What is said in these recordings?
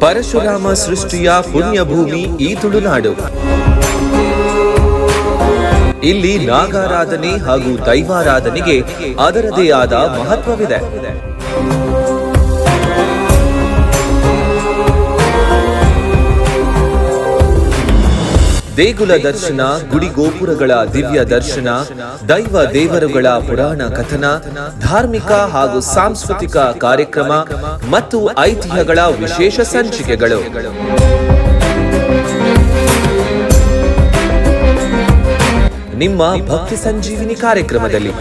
ಪರಶುರಾಮ ಸೃಷ್ಟಿಯ ಪುಣ್ಯಭೂಮಿ ಈ ತುಳುನಾಡು. ಇಲ್ಲಿ ನಾಗಾರಾಧನೆ ಹಾಗೂ ದೈವಾರಾಧನೆಗೆ ಅದರದೇ ಆದ ಮಹತ್ವವಿದೆ. ದೇಗುಲ ದರ್ಶನ, ಗುಡಿ ಗೋಪುರಗಳ ದಿವ್ಯ ದರ್ಶನ, ದೈವ ದೇವರುಗಳ ಪುರಾಣ ಕಥನ, ಧಾರ್ಮಿಕ ಹಾಗೂ ಸಾಂಸ್ಕೃತಿಕ ಕಾರ್ಯಕ್ರಮ ಮತ್ತು ಐತಿಹ್ಯಗಳ ವಿಶೇಷ ಸಂಚಿಕೆಗಳು. ನಿಮ್ಮ ಭಕ್ತಿ ಸಂಜೀವಿನಿ ಕಾರ್ಯಕ್ರಮದಲ್ಲಿ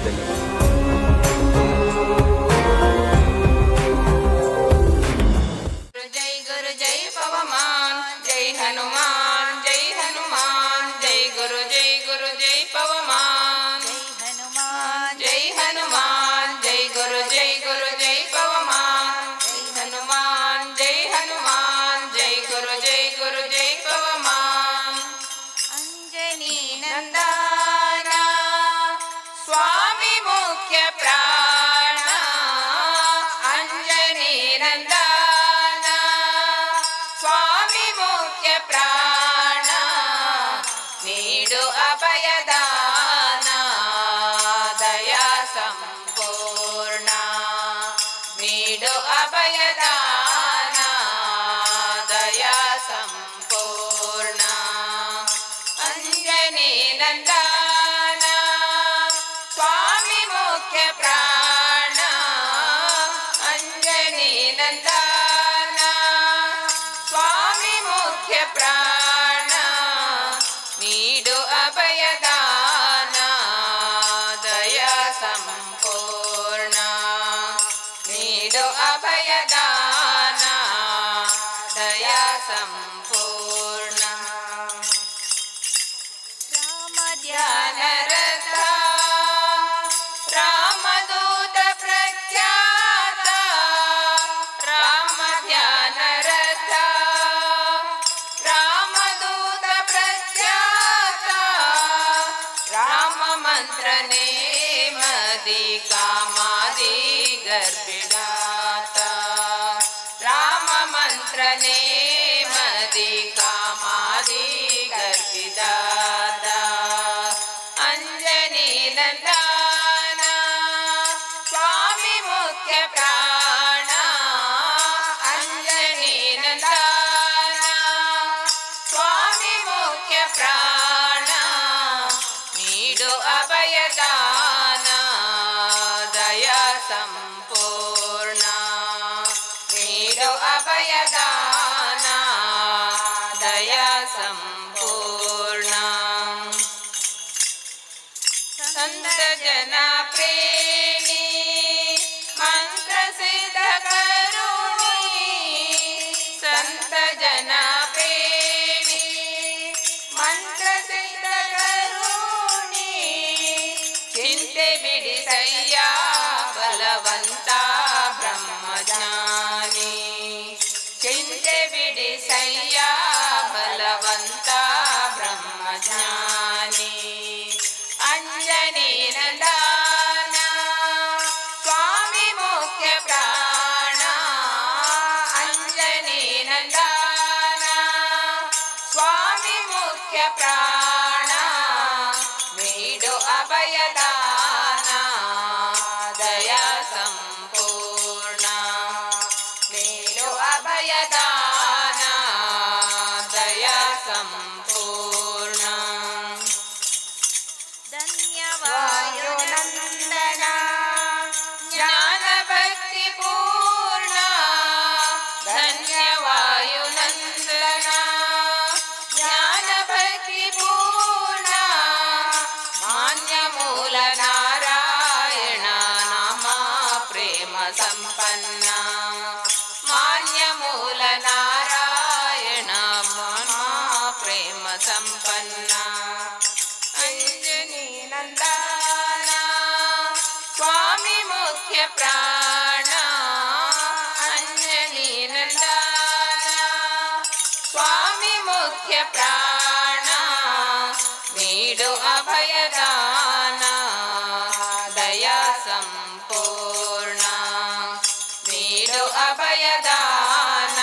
ಅಭಯದಾನ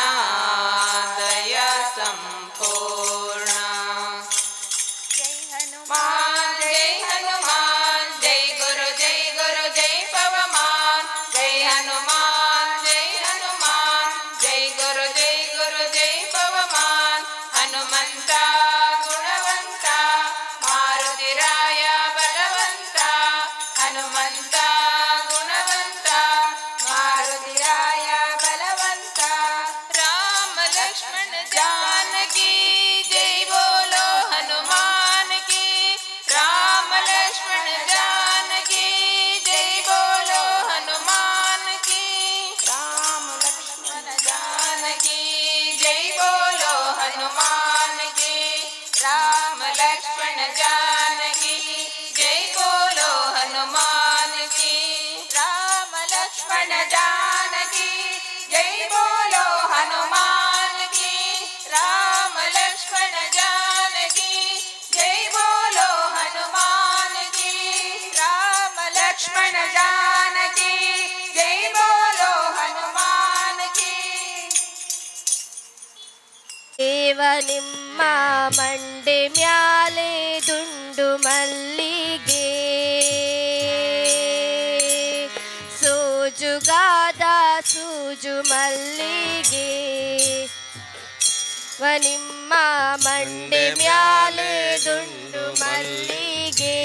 ಜೈ ಪವಮಾನ್ ಹನುಮಂತ ಗುಣವಂತ ಮಾರುತಿರಾಯ ಬಲವಂತ ಹನುಮಂತ ಗುಣವಂತ ಮಾರುತಿರಾಯ ಬಲವಂತ ರಾಮ ಲಕ್ಷ್ಮಣ जानकी जय बोलो हनुमान की राम लक्ष्मण जानकी जय बोलो हनुमान की राम लक्ष्मण जानकी जय बोलो हनुमान की राम लक्ष्मण जानकी जय बोलो हनुमान की राम लक्ष्मण जानकी जय बोलो हनुमान की राम लक्ष्मण जानकी जय बोलो हनुमान की राम लक्ष्मण जानकी जय बोलो हनुमान की ದೇವ ನಿಮ್ಮ ಮಂಡೆ ಮ್ಯಾಲೆ ದುಂಡು ಮಲ್ಲಿಗೆ ಸೋಜುಗಾದ ಸೂಜು ಮಲ್ಲಿಗೆ ನಿಮ್ಮ ಮಂಡೆ ಮ್ಯಾಲೆ ದುಂಡು ಮಲ್ಲಿಗೆ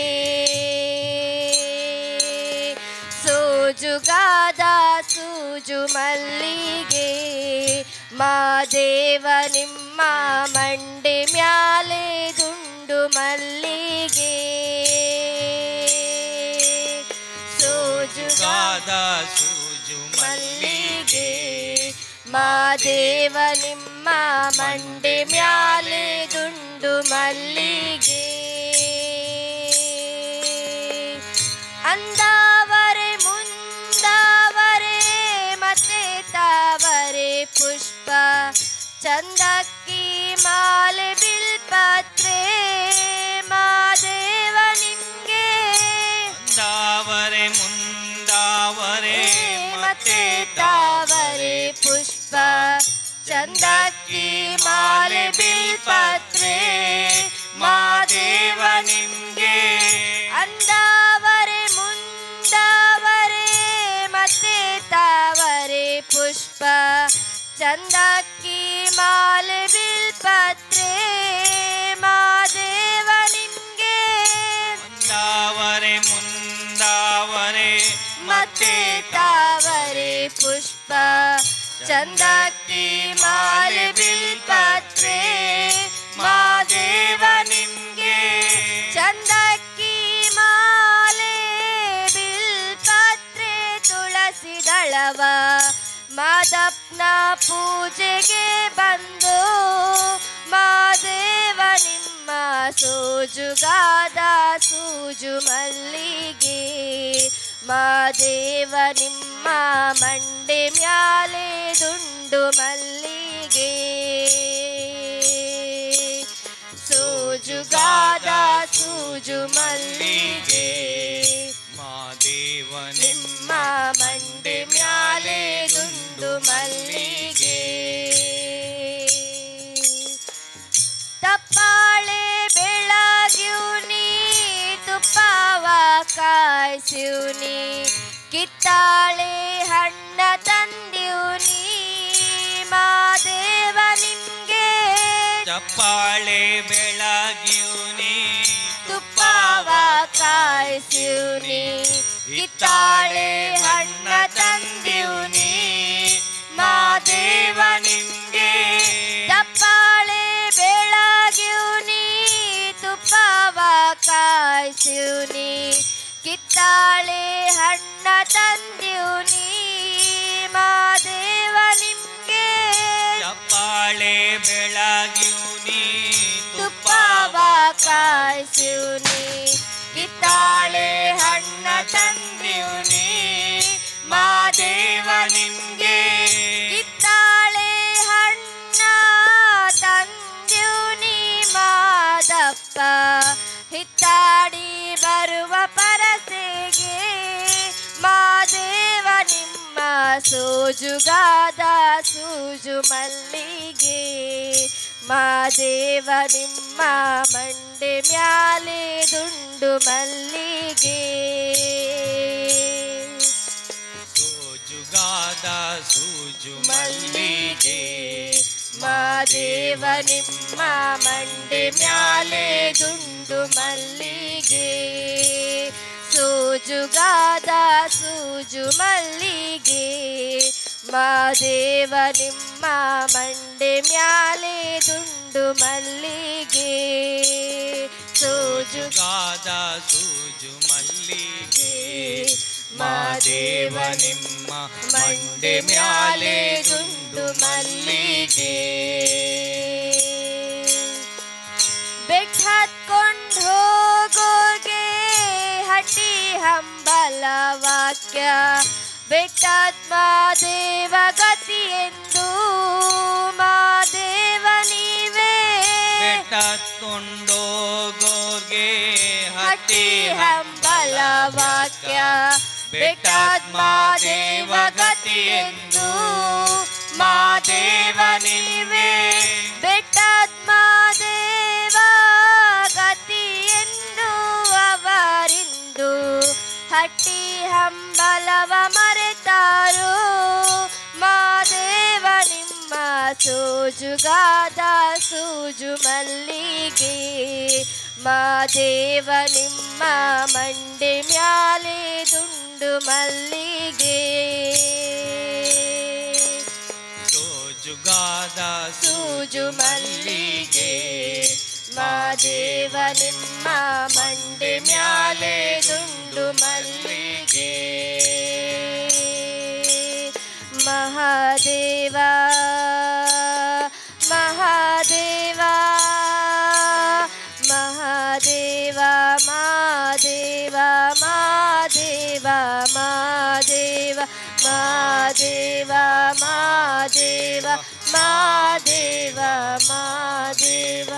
ಸೋಜುಗಾದ ಸೂಜು ಮಲ್ಲಿಗೆ ಮಾದೇವ ನಿಮ್ಮ ಮಂಡೆ ಮ್ಯಾಲೆ ದುಂಡು ಮಲ್ಲಿಗೆ ಸೋಜುಗಾದ ಸೂಜು ಮಲ್ಲಿಗೆ ಮಾದೇವ ನಿಮ್ಮ ಮಂಡೆ ಮ್ಯಾಲೆ ದುಂಡು ಮಲ್ಲಿಗೆ ಅಂದಾವರೆ ಮುಂದಾವರೆ ಮತ್ತೆ ತಾವರೆ ಪುಷ್ಪ ಚಂದಕ್ಕಿ ಮಾಲೆ ಬಿಲ್ಪತ್ರೆ ಮಾದೇವ ನಿಮ್ಗೆ ಮುಂದಾವರೆ ಮುಂದಾವರೆ ಮತ್ತೆ ತಾವರೆ ಪುಷ್ಪ ಚಂದಕ್ಕಿ ಮಾಲೆ ಬಿಲ್ಪತ್ರೆ ಮಾದೇವ ನಿಮ್ಗೆ ಅಂದಾವರೆ ಮುಂದಾವರೆ ಮತ್ತೆ ತಾವರೆ ಪುಷ್ಪ ಚಂದಕ್ಕಿ ಮಾಲೆ ಬಿಲ್ಪತ್ರೆ ಮಾದೇವ ನಿಮ್ಗೆ ಮುಂದಾವರೆ ಮುಂದಾವರೆ ಮತ್ತೆ ತಾವರೆ ಪುಷ್ಪ ಚಂದಕ್ಕಿ ಮಾಲೆ ಬಿಲ್ಪತ್ರೆ ಮಾದೇವ ನಿಮ್ಗೆ ಚಂದಕ್ಕಿ ಮಾಲೆ ಬಿಲ್ಪತ್ರೆ ತುಳಸಿ ದಳವ ಮಾದಪ್ಪನ ಪೂಜೆಗೆ ಬಂದು ಮಾದೇವ ನಿಮ್ಮ ಸೋಜುಗಾದ ಸೂಜು ಮಲ್ಲಿಗೆ ಮಾದೇವ ನಿಮ್ಮ ಮಂಡೆ ಮ್ಯಾಲೆ ದುಂಡು ಮಲ್ಲಿಗೆ ಸೋಜುಗಾದ ಸೂಜು ಮಲ್ಲಿಗೆ ಮಾದೇವ ನಿಮ್ಮ ಮಂಡೆ ಮ್ಯಾಲೆ ದುಂಡು ಮಲ್ಲಿಗೆ ತಪ್ಪಾಳೆ ಬೆಳಗ್ಯೂನಿ ತುಪ್ಪವ ಕಾಯ್ಸ್ಯೂನಿ ಕಿತ್ತಾಳೆ ಹಣ್ಣ ತಂದ್ಯೂನಿ ಮಾದೇವ ನಿಮ್ಗೆ ಚಪ್ಪಾಳೆ ಬೆಳಗ್ಯೂನಿ ತುಪ್ಪವ ಕಾಯ್ಸ್ಯೂನಿ ಕಿತ್ತಾಳೆ ಹಣ್ಣ ತಂದ್ಯೂನಿ ಮಾದೇವ ನಿಮ್ಗೆ ತಪ್ಪಾಳೆ ಬೆಳಗ್ಯೂನಿ ತುಪ್ಪವ ಕಾಯ್ಸ್ಯೂನಿ ಕಿತ್ತಾಳೆ ಹಣ್ಣ ತಂದ್ಯೂನಿ ಮಾದೇವ ನಿಮ್ಗೆ ಚಪ್ಪಾಳೆ ಬೆಳಗ್ಯೂನಿ ತುಪ್ಪವ ಕಾಯ್ಸ್ಯೂನಿ ಕಿತ್ತಾಳೆ ಹಣ್ಣ ತಂದ್ಯೂನಿ ಮಾದೇವ ನಿಮ್ಗೆ ಕಿತ್ತಾಳೆ ಹಣ್ಣ ತಂದ್ಯೂನಿ ಮಾದಪ್ಪ ಹಿತ್ತಾಡಿ ಬರುವ ಪರಸೆಗೆ ಮಾದೇವ ನಿಮ್ಮ ಸೋಜುಗಾದ ಸೂಜು ಮಲ್ಲಿಗೆ ಮಾದೇವ ನಿಮ್ಮ ಮಂಡೆ ಮ್ಯಾಲೆ ದುಂಡು ಮಲ್ಲಿಗೆ ಸೋಜುಗಾದ ಸೂಜು ಮಲ್ಲಿಗೆ ಮಾದೇವ ನಿಮ್ಮ ಮಂಡೆ ಮ್ಯಾಲೆ ದುಂಡು ಮಲ್ಲಿಗೆ ಸೋಜುಗಾದ ಸೂಜು ಮಲ್ಲಿಗೆ ಮಾದೇವ ನಿಮ್ಮ ಮಂಡೆ ಮ್ಯಾಲೆ ದುಂಡು ಮಲ್ಲಿಗೆ ಸೋಜುಗಾದ ಸೂಜು ಮಲ್ಲಿಗೆ ಮಾದೇವ ನಿಮ್ಮ ಮಂಡೆ ಮ್ಯಾಲೆ ದುಂಡು ಮಲ್ಲಿಗೆ ಬೆಟ್ಟ ಹತ್ಕೊಂಡು ಹೋಗೋಗೆ ಹಟ್ಟಿ ಹಂಬಲ ವಾಕ್ಯ ಬೆಟ್ಟದ ಮಾದೇವ ಗತಿ ಎಂದು ಮಾದೇವ ನೀವೇ ಬೆಟ್ಟಕೊಂಡೋಗೋರ್ಗೆ ಹಟ್ಟಿ ಹಂಬಲ ವಾಕ್ಯ ಬೆಟ್ಟದ ಮಾದೇವ ಗತಿ ಎಂದು ಮಾದೇವ ನೀವೇ ಬೆಟ್ಟದ ಮಾದೇವ ಗತಿ ಎನ್ನುವವರಿಂದು ಹಟ್ಟಿ ಹಂಬಲವ ಮರೆತಾರೋ ಮಾದೇವ ನಿಮ್ಮ ಸೋಜುಗಾದ ಸೂಜು ಮಲ್ಲಿಗೆ ಮಾದೇವ ನಿಮ್ಮ ಮಂಡೆ ಮ್ಯಾಲೆ ದುಂಡು ಮಲ್ಲಿಗೆ ಸೋಜುಗಾದ ಸೂಜು ಮಲ್ಲಿಗೆ ಮಾದೇವ ನಿಮ್ಮ ಮಂಡೆ ಮ್ಯಾಲೆ ದುಂಡು ಮಲ್ಲಿಗೆ ಮಹಾದೇವ ಮಹಾದೇವ ಮಹಾದೇವ ಮಾದೇವ ಮಾದೇವ ಮಾದೇವ ಮಾದೇವ ಮಾದೇವ ಮಾದೇವ ಮಾದೇವ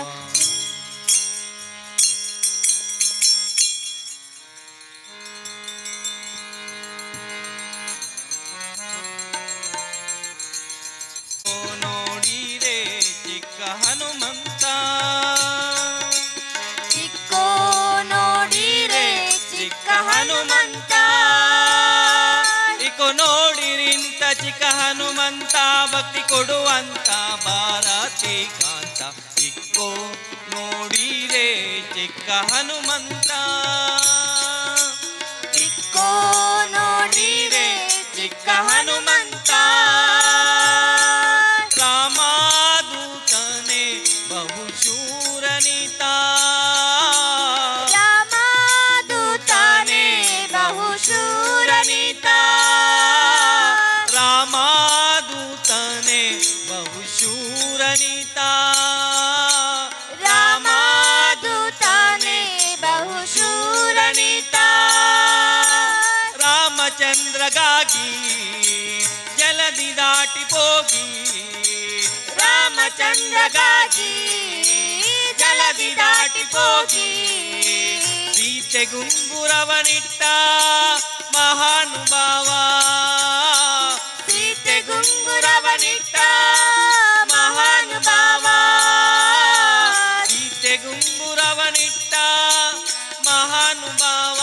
ನೋಡಿರೆ ಚಿಕ್ಕ ಹನುಮಂತ ಚಿಕ್ಕೋ ನೋಡಿರೆ ಚಿಕ್ಕ ಹನುಮಂತ ಇಕೋ ನೋಡಿರಿಂತ ಚಿಕ್ಕ ಹನುಮಂತ ಭಕ್ತಿ ಕೊಡುವಂತ ಭಾರತಿ ಕಾಂತ ಇಕ್ಕೋ ನೋಡಿರೆ ಚಿಕ್ಕ ಹನುಮಂತ ಚಿಕ್ಕೋ ನೋಡಿರೆ ಚಿಕ್ಕ ಹನುಮಂತ ರಾಮದೂತನೇ ಬಹುಶೂರನಿತ ರಾಮದೂತನೇ ಬಹುಶೂರನಿತ ರಾಮದೂತನೇ ಬಹುಶೂರನಿತ ರಾಮದೂತನೇ ಬಹುಶೂರನಿತ ರಾಮಚಂದ್ರಗಾಗಿ ಜಲದಿ ದಾಟಿ ಹೋಗಿ ರಾಮಚಂದ್ರಗಾಗಿ ಜಲದಿ ದಾಟಿ ಹೋಗಿ ಸೀತೆ ಗುಂಗುರವನಿಟ್ಟ ಮಹಾನುಭಾವ ಸೀತೆ ಗುಂಗುರವನಿಟ್ಟ ಮಹಾನುಭಾವ ಸೀತೆ ಗುಂಗುರವನಿಟ್ಟ ಮಹಾನುಭಾವ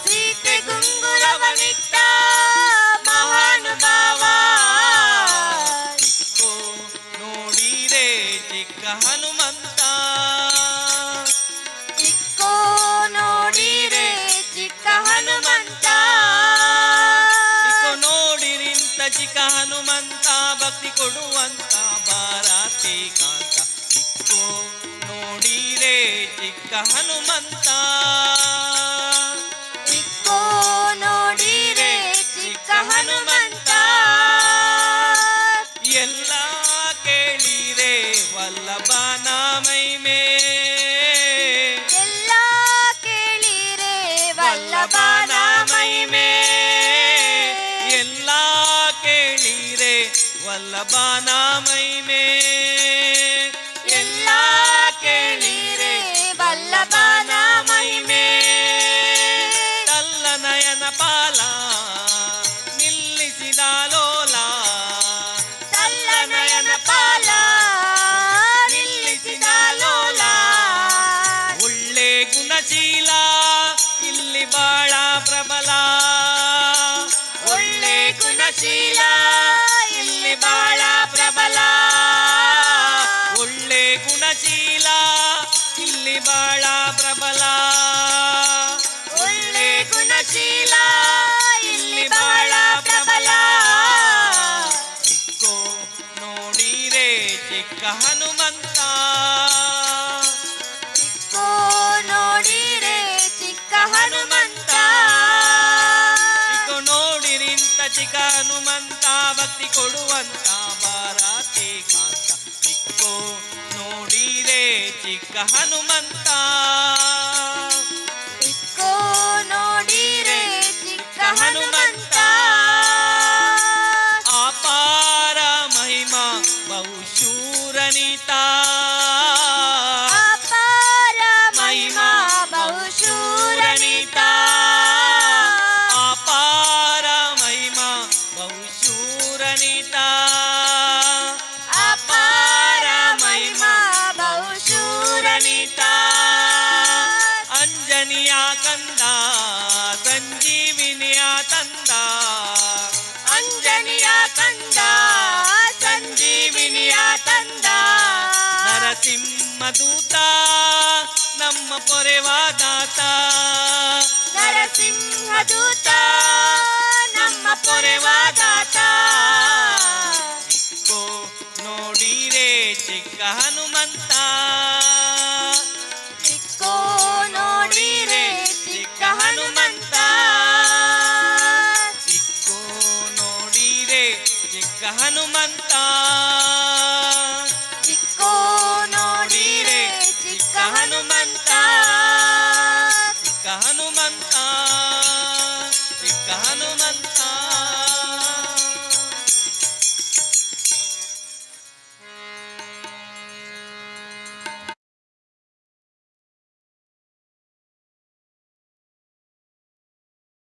ಸೀತೆ ಗುಂಗುರವನಿಟ್ಟ ಮಹಾನುಭಾವ ಇಕ್ಕೋ ನೋಡಿರೆ ಚಿಕ್ಕ ಹನುಮಂತ ಚಿಕ್ಕೋ ನೋಡಿರೆ ಚಿಕ್ಕ ಹನುಮಂತ ಇಕ್ಕೋ ನೋಡಿರಿಂತ ಚಿಕ್ಕ ಹನುಮಂತ ಭಕ್ತಿ ಕೊಡುವಂತ ಭಾರತಿ ಕಾಂತ ಇಕ್ಕೋ ನೋಡಿರೆ ಚಿಕ್ಕ ಹನುಮಂತ ಚಿಕ್ಕೋ ನೋಡಿರೆ ಚಿಕ್ಕ ಹನುಮಂತ ಎಲ್ಲ ಕೇಳಿರೆ ವಲ್ಲಭನ ಮಹಿಮೆ ಎಲ್ಲ ಕೇಳಿರೆ ವಲ್ಲಭನ ಮಹಿಮೆ ಎಲ್ಲ ಕೇಳಿರೆ ವಲ್ಲಭನ ಮಹಿಮೆ ಎಲ್ಲ ಕೇಳಿರೆ ವಲ್ಲಭನ ಮಹಿಮೆ ತಲ್ಲ ನಯನ ಪಾಲ ನಿಲ್ಲಿಸಿದ ಲೋಲ ತಲ್ಲ ನಯನ ಪಾಲ ನಿಲ್ಲಿಸಿದ ಲೋಲ ಒಳ್ಳೆ ಗುಣಶೀಲ ಇಲ್ಲಿ ಬಾಳ ಪ್ರಬಲ ಒಳ್ಳೆ ಗುಣಶೀಲ ಇಲ್ಲಿ ಬಾಳ ಪ್ರಬಲ ಹನುಮಂತ. ಇಕ್ಕೋ ನೋಡಿರೆ ಚಿಕ್ಕ ಹನುಮಂತ. ಇಗೋ ನೋಡಿರಿಂತ ಚಿಕ್ಕ ಹನುಮಂತ, ಭಕ್ತಿ ಕೊಡುವಂತ ಭಾರತಿ ಕಾಂತ. ಇಕ್ಕೋ ನೋಡಿರೆ ಚಿಕ್ಕ ಹನುಮಂತ. ಇಕ್ಕೋ ನೋಡಿರೆ ಚಿಕ್ಕ ಹನುಮಂತ. ಅಪಾರ ಮಹಿಮಾ ಬಹುಶೂರನಿತ. ಅಪಾರ ಮಹಿಮಾ ಬಹುಶೂರನಿತ. ಅಪಾರ ಮಹಿಮಾ ಬಹುಶೂರನಿತ. ಅಪಾರ ಮಹಿಮಾ ಬಹುಶೂರನಿತ. ಅಂಜನಿಯ ಕಂದ ಸಂಜೀವಿನಿಯ ತಂದ. ಅಂಜನಿಯ ಕಂದ ಸಂಜೀವಿನಿಯ ತಂದ. ನರಸಿಂಹದೂತ ನಮ್ಮ ಪೊರೆವಾದಾತ. ನರಸಿಂಹದೂತ ನಮ್ಮ ಪೊರೆವಾದಾತ. ಇಕ್ಕೋ ನೋಡಿರೆ ಚಿಕ್ಕ ಹನುಮಂತ. ಇಕ್ಕೋ ನೋಡಿರೆ ಚಿಕ್ಕ ಹನುಮಂತ. ಇಕ್ಕೋ ನೋಡಿರೆ ಚಿಕ್ಕ ಹನುಮಂತ.